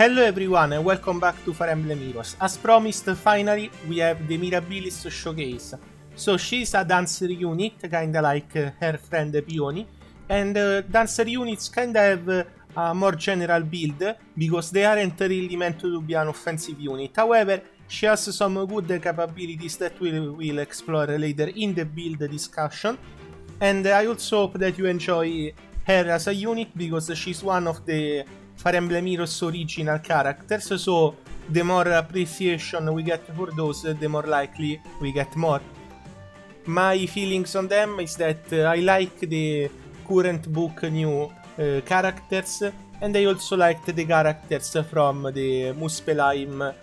Hello everyone and welcome back to Fire Emblem Heroes. As promised, finally we have the Mirabilis showcase. So she's a dancer unit, kinda like her friend Peony, and dancer units kinda have a more general build, because they aren't really meant to be an offensive unit. However, she has some good capabilities that we will explore later in the build discussion, and I also hope that you enjoy her as a unit, because she's one of the Fire Emblem Heroes original characters, so the more appreciation we get for those, the more likely we get more. My feelings on them is that I like the current book new characters, and I also liked the characters from the Muspelheim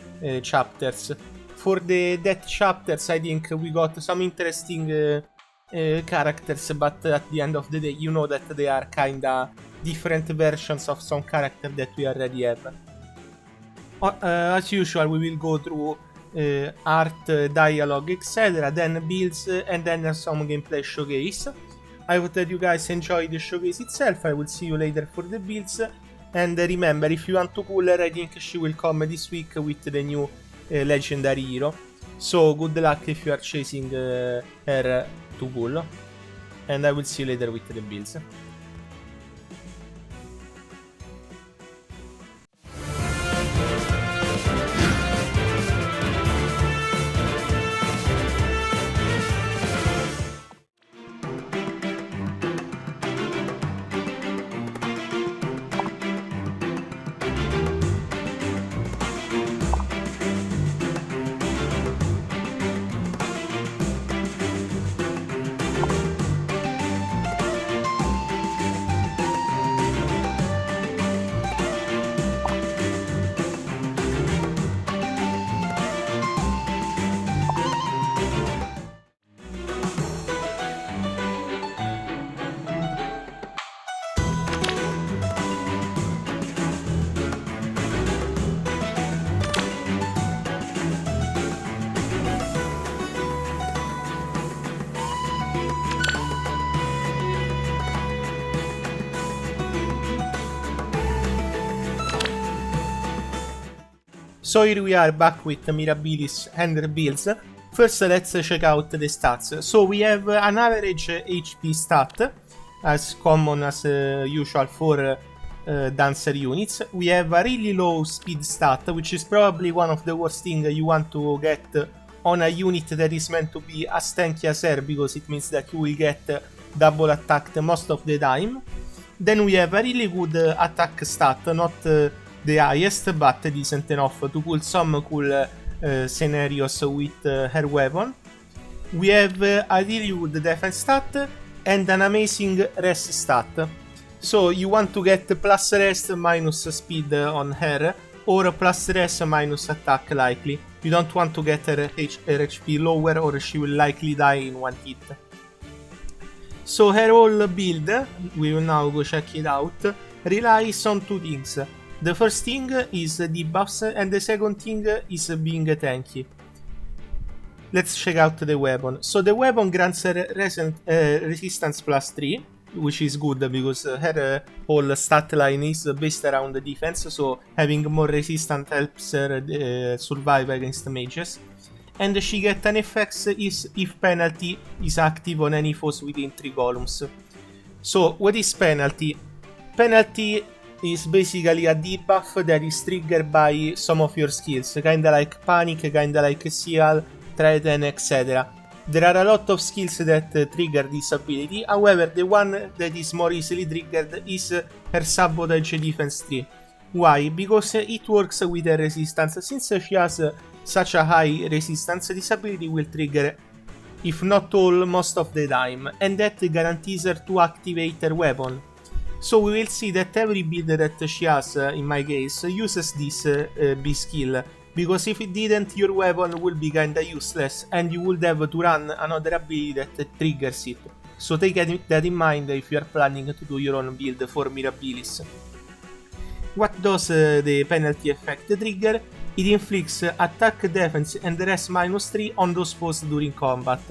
chapters. For the Death chapters, I think we got some interesting characters, but at the end of the day, you know that they are kinda different versions of some character that we already have. As usual, we will go through art, dialogue, etc., then builds, and then some gameplay showcase. I hope that you guys enjoy the showcase itself. I will see you later for the builds. And remember, if you want to pull her, I think she will come this week with the new legendary hero. So good luck if you are chasing her to pull. And I will see you later with the builds. So here we are back with Mirabilis and her builds. First, let's check out the stats. So we have an average HP stat, as common as usual for dancer units. We have a really low speed stat, which is probably one of the worst things you want to get on a unit that is meant to be as tanky as her, because it means that you will get double attacked most of the time. Then we have a really good attack stat, not the highest, but decent enough to pull some cool scenarios with her weapon. We have a really good defense stat and an amazing rest stat. So you want to get plus rest minus speed on her, or plus rest minus attack likely. You don't want to get her HP lower, or she will likely die in one hit. So her whole build, we will now go check it out, relies on two things. The first thing is debuffs, and the second thing is being tanky. Let's check out the weapon. So the weapon grants her resistance plus 3, which is good because her whole stat line is based around the defense, so having more resistance helps her survive against mages. And she gets an effect if penalty is active on any foes within 3 columns. So what is penalty? Penalty is basically a debuff that is triggered by some of your skills, kinda like Panic, kinda like Seal, Threaten, etc. There are a lot of skills that trigger this ability, however the one that is more easily triggered is her Sabotage Defense 3. Why? Because it works with her resistance. Since she has such a high resistance, this ability will trigger, if not all, most of the time, and that guarantees her to activate her weapon. So we will see that every build that she has, in my case, uses this B skill, because if it didn't, your weapon will be kinda useless, and you would have to run another ability that triggers it. So take that in mind if you are planning to do your own build for Mirabilis. What does the penalty effect trigger? It inflicts attack, defense, and rest minus 3 on those foes during combat,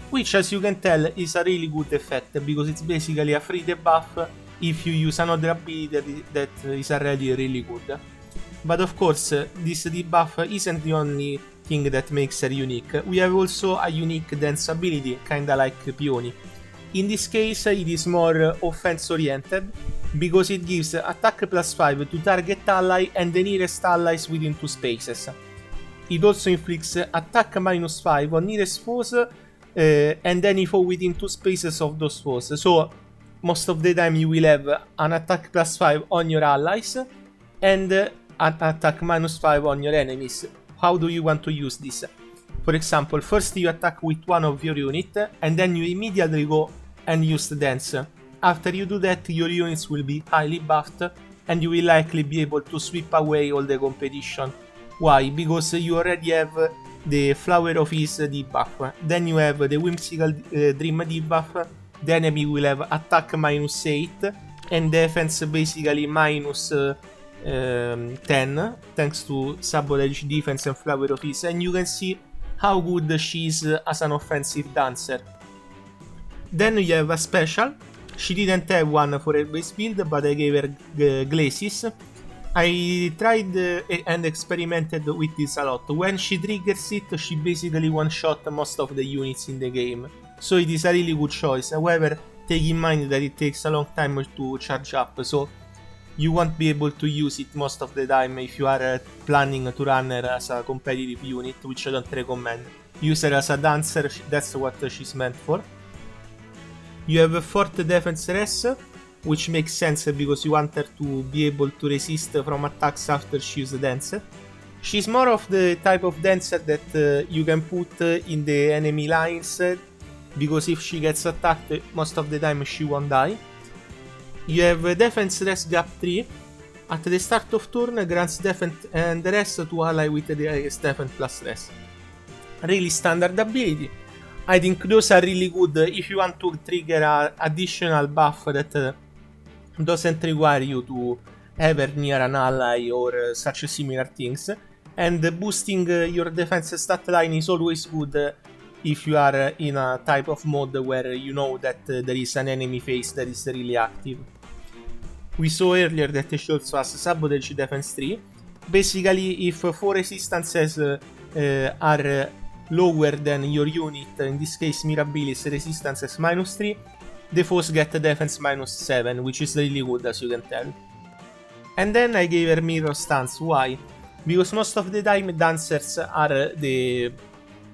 which, as you can tell, is a really good effect, because it's basically a free debuff if you use another ability that is already really good. But of course, this debuff isn't the only thing that makes her unique. We have also a unique dance ability, kinda like Peony. In this case, it is more offense oriented, because it gives attack +5 to target ally and the nearest allies within 2 spaces. It also inflicts attack -5 on nearest foes and any foe within 2 spaces of those foes. So most of the time you will have an attack +5 on your allies and an attack -5 on your enemies. How do you want to use this? For example, first you attack with one of your unit and then you immediately go and use the dance. After you do that, your units will be highly buffed and you will likely be able to sweep away all the competition. Why? Because you already have the Flower of Ease debuff, then you have the Whimsical Dream debuff, the enemy will have attack -8 and defense basically -10 thanks to Sabotage Defense and Flower of Ease, and you can see how good she is as an offensive dancer. Then you have a special. She didn't have one for her base build, but I gave her Glacis. I tried and experimented with this a lot. When she triggers it, she basically one-shot most of the units in the game. So it is a really good choice. However, take in mind that it takes a long time to charge up, so you won't be able to use it most of the time if you are planning to run her as a competitive unit, which I don't recommend. Use her as a dancer, that's what she's meant for. You have a 4th defense res, which makes sense because you want her to be able to resist from attacks after she uses dance. She's more of the type of dancer that you can put in the enemy lines, because if she gets attacked, most of the time she won't die. You have defense res gap 3. At the start of turn, grants defense and res to ally with the highest defense plus res. Really standard ability. I think those are really good if you want to trigger an additional buff that doesn't require you to have her near an ally or such similar things. And boosting your defense stat line is always good if you are in a type of mode where you know that there is an enemy face that is really active. We saw earlier that she also has Sabotage Defense 3. Basically, if 4 resistances are lower than your unit, in this case Mirabilis resistances -3, the foes get defense -7, which is really good as you can tell. And then I gave her Mirror Stance. Why? Because most of the time dancers are the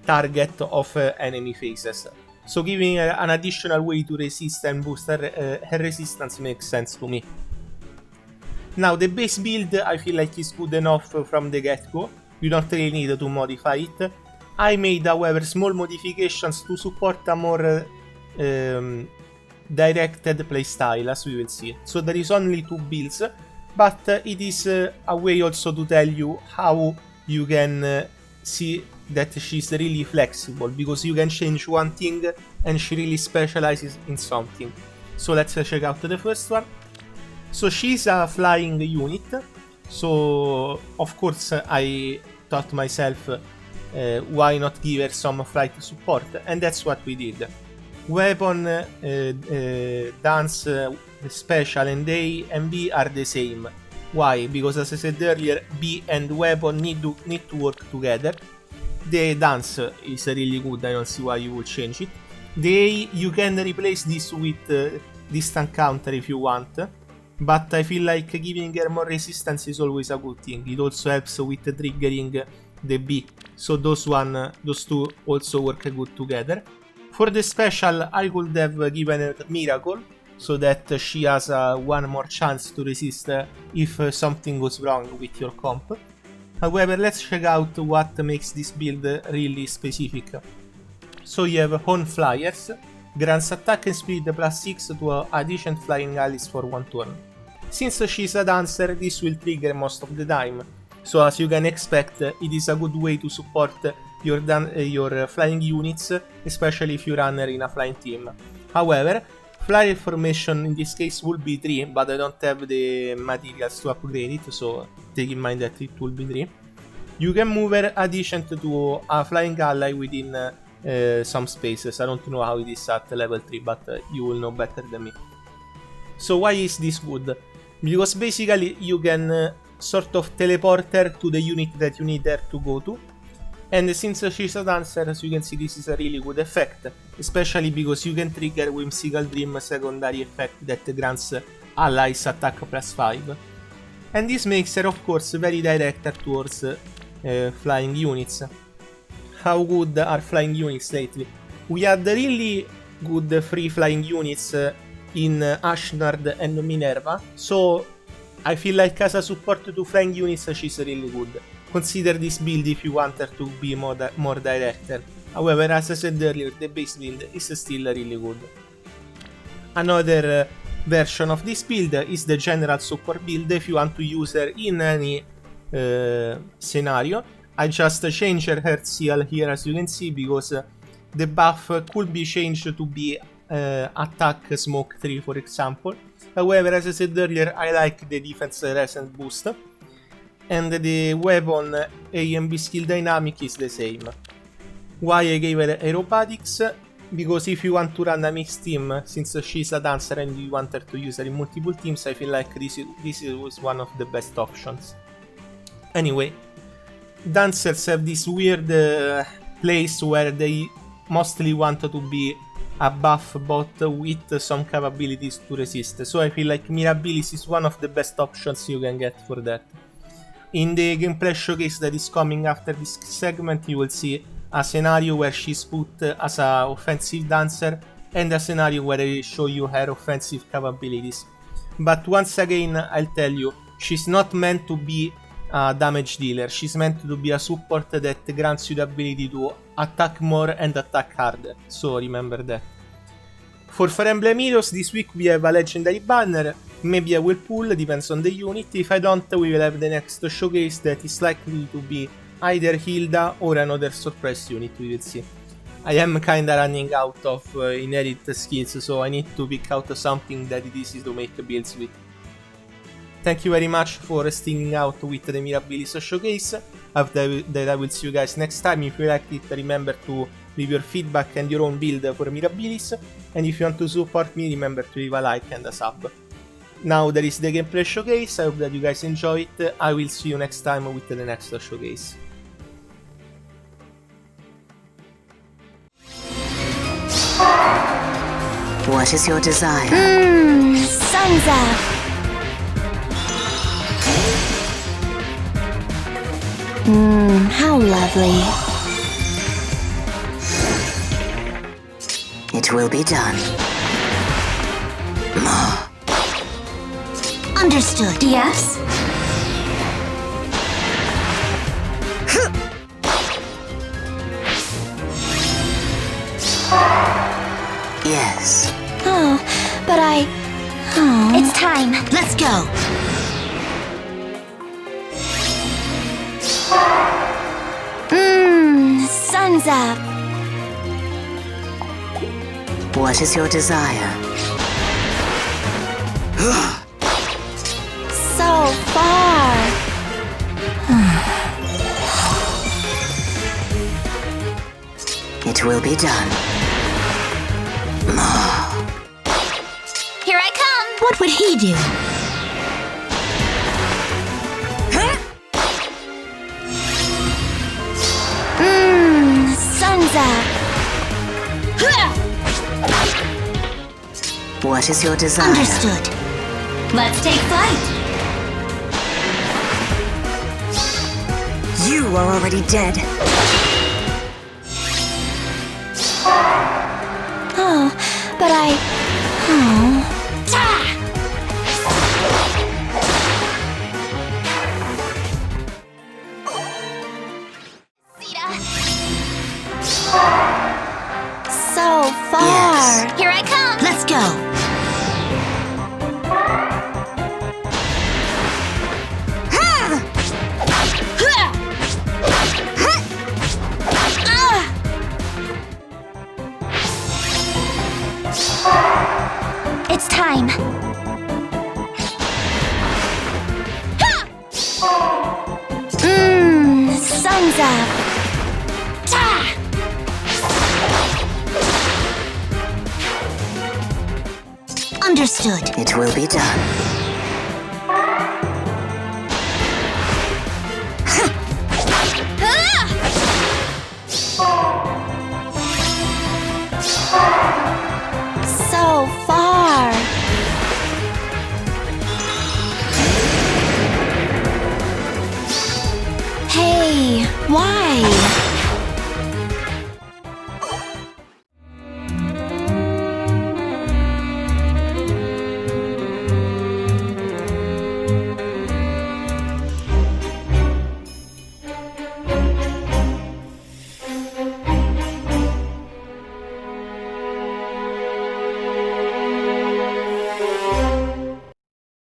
target of enemy faces, so giving her an additional way to resist and boost her resistance makes sense to me. Now the base build I feel like is good enough from the get-go, you don't really need to modify it. I made however small modifications to support a more directed playstyle, as we will see. So there is only 2 builds, but it is a way also to tell you how you can see that she's really flexible, because you can change one thing and she really specializes in something. So let's check out the first one. So she's a flying unit, so of course I thought myself why not give her some flight support, and that's what we did. Weapon, dance, special and A and B are the same. Why? Because as I said earlier, B and weapon need to work together. The dance is really good, I don't see why you would change it. The A, you can replace this with distant counter if you want, but I feel like giving her more resistance is always a good thing. It also helps with triggering the B, so those two also work good together. For the special, I could have given her Miracle, so that she has one more chance to resist if something goes wrong with your comp. However, let's check out what makes this build really specific. So you have Hone Flyers, grants attack and speed +6 to adjacent flying allies for 1 turn. Since she's a dancer, this will trigger most of the time, so as you can expect, it is a good way to support your flying units, especially if you run her in a flying team. However, flyer formation in this case will be 3, but I don't have the materials to upgrade it, so take in mind that it will be 3. You can move her adjacent to a flying ally within some spaces. I don't know how it is at level 3, but you will know better than me. So why is this good? Because basically you can sort of teleporter to the unit that you need her to go to. And since she's a dancer, as you can see, this is a really good effect, especially because you can trigger Whimsical Dream secondary effect that grants allies attack +5. And this makes her, of course, very directed towards flying units. How good are flying units lately? We had really good free flying units in Ashnard and Minerva, so I feel like as a support to flying units she's really good. Consider this build if you want her to be more directed. However, as I said earlier, the base build is still really good. Another version of this build is the general support build if you want to use her in any scenario. I just changed her seal here, as you can see, because the buff could be changed to be attack smoke 3, for example. However, as I said earlier, I like the defense recent boost, and the weapon A and B skill dynamic is the same. Why I gave her aerobatics? Because if you want to run a mixed team, since she's a dancer and you want her to use her in multiple teams, I feel like this was one of the best options. Anyway, dancers have this weird place where they mostly want to be a buff bot with some capabilities to resist, so I feel like Mirabilis is one of the best options you can get for that. In the gameplay showcase that is coming after this segment, you will see a scenario where she's put as an offensive dancer and a scenario where I show you her offensive capabilities. But once again, I'll tell you, she's not meant to be a damage dealer, she's meant to be a support that grants you the ability to attack more and attack harder, so remember that. For Fire Emblem Heroes, this week we have a legendary banner. Maybe I will pull, depends on the unit. If I don't, we will have the next showcase that is likely to be either Hilda or another surprise unit, we will see. I am kinda running out of inherit skills, so I need to pick out something that is easy to make builds with. Thank you very much for sticking out with the Mirabilis showcase. After that, I will see you guys next time. If you liked it, remember to leave your feedback and your own build for Mirabilis. And if you want to support me, remember to leave a like and a sub. Now there is the gameplay showcase. I hope that you guys enjoy it. I will see you next time with the next showcase. What is your desire? Sansa! How lovely. It will be done. Understood. Yes? Yes. Oh, but It's time. Let's go. Sun's up. What is your desire? So far. It will be done. Here I come. What would he do? Sun's up. What is your desire? Understood. Let's take flight. You are already dead. Oh, but So far. Yes. Here I come. Let's go. It's time. Sun's up. Understood. It will be done. Why?